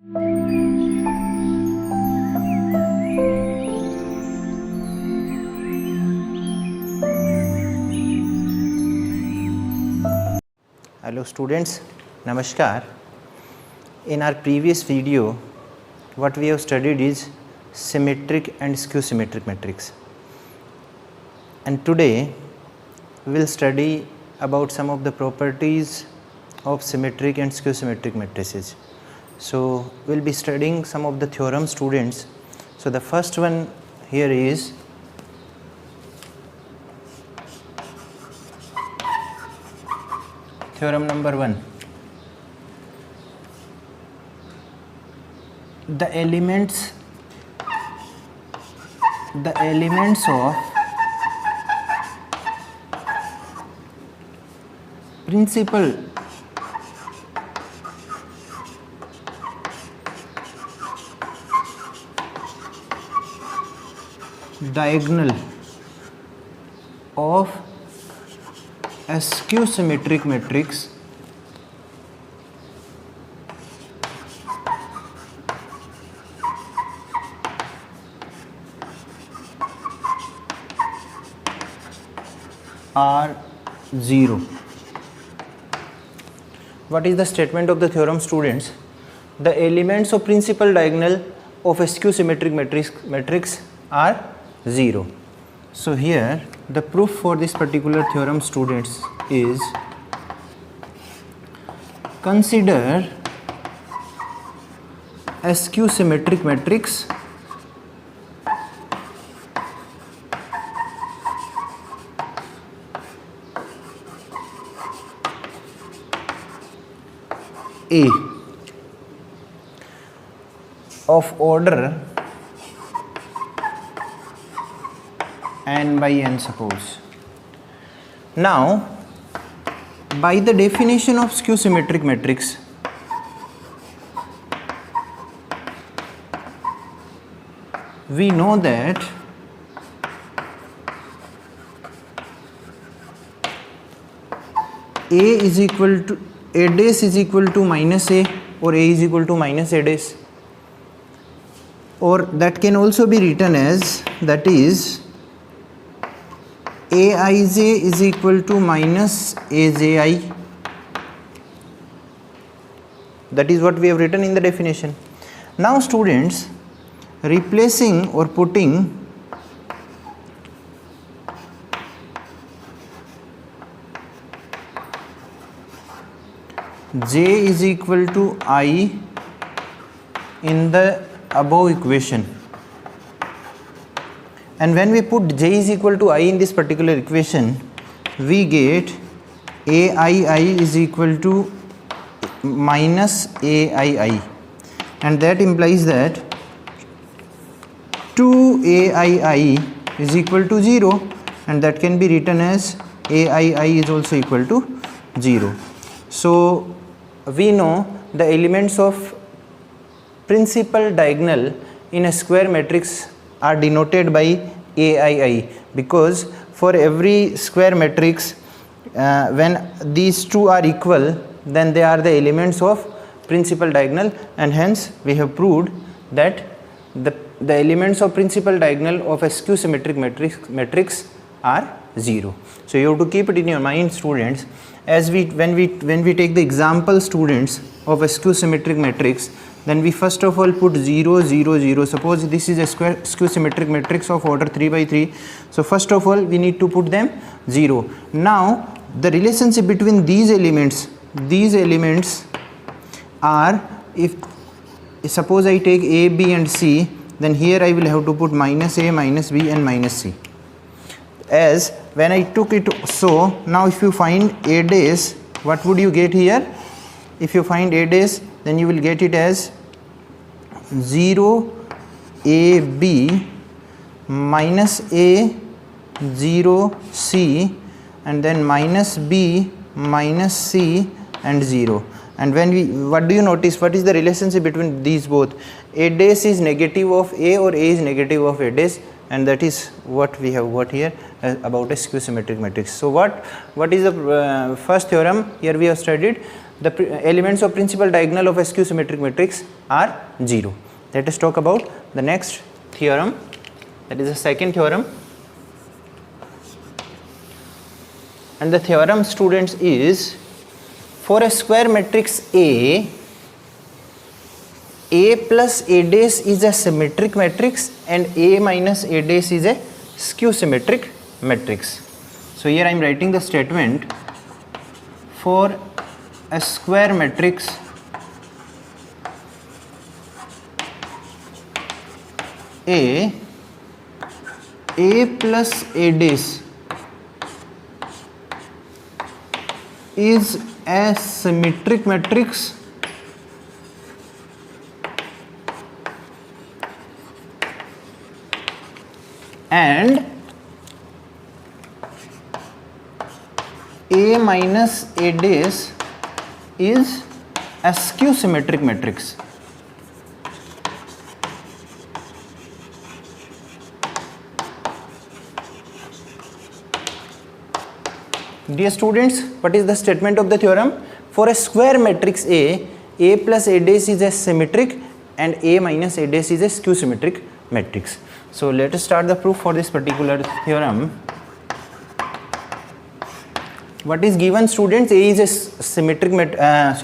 Hello students, Namaskar. In our previous video, what we have studied is symmetric and skew symmetric matrix. And today we will study about some of the properties of symmetric and skew symmetric matrices. So we will be studying some of the theorem, students. So the first one here is theorem number 1. The elements of principal diagonal of a skew symmetric matrix are 0. What is the statement of the theorem, students? The elements of principal diagonal of a skew symmetric matrix are 0. So here the proof for this particular theorem, students, is consider a skew symmetric matrix A of order n by n, suppose. Now, by the definition of skew symmetric matrix, we know that A is equal to A dash is equal to minus A, or A is equal to minus A dash, or that can also be written as, that is, Aij is equal to minus Aji. That is what we have written in the definition. Now students, replacing or putting J is equal to I in the above equation, and when we put J is equal to I in this particular equation, we get Aii is equal to minus Aii, and that implies that 2Aii is equal to 0, and that can be written as Aii is also equal to 0. So we know the elements of principal diagonal in a square matrix are denoted by Aii, because for every square matrix, when these two are equal, then they are the elements of principal diagonal, and hence we have proved that the elements of principal diagonal of a skew symmetric matrix are 0. So you have to keep it in your mind, students, as when we take the example, students, of a skew symmetric matrix, then we first of all put 0 0 0. Suppose this is a skew symmetric matrix of order 3 by 3. So first of all we need to put them 0. Now the relationship between these elements are, if suppose I take A, B and C, then here I will have to put minus A, minus B and minus C, as when I took it. So now if you find A dash, what would you get here? If you find A dash, then you will get it as 0 AB minus A 0 C, and then minus B minus C and 0. And when we, what do you notice, what is the relationship between these both? A dash is negative of A, or A is negative of A dash, and that is what we have got here about a skew symmetric matrix. So what is the first theorem here we have studied? the elements of principal diagonal of a skew symmetric matrix are 0. Let us talk about the next theorem, that is the second theorem. And the theorem, students, is for a square matrix A plus A dash is a symmetric matrix and A minus A dash is a skew symmetric matrix. So here I am writing the statement: for a square matrix A plus A dash is a symmetric matrix and A minus A dash is a skew symmetric matrix. Dear students, what is the statement of the theorem? For a square matrix A plus A dash is a symmetric and A minus A dash is a skew symmetric matrix. So let us start the proof for this particular theorem. What is given, students? A is a symmetric A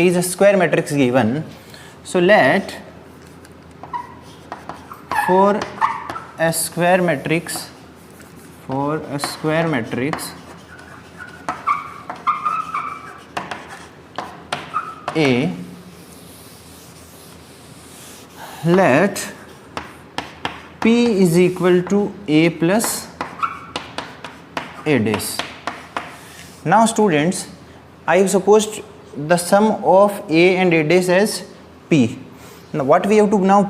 is a square matrix given. So let for a square matrix A, let P is equal to A plus A dash. Now students, I have supposed the sum of A and A dash as P. Now what we have to now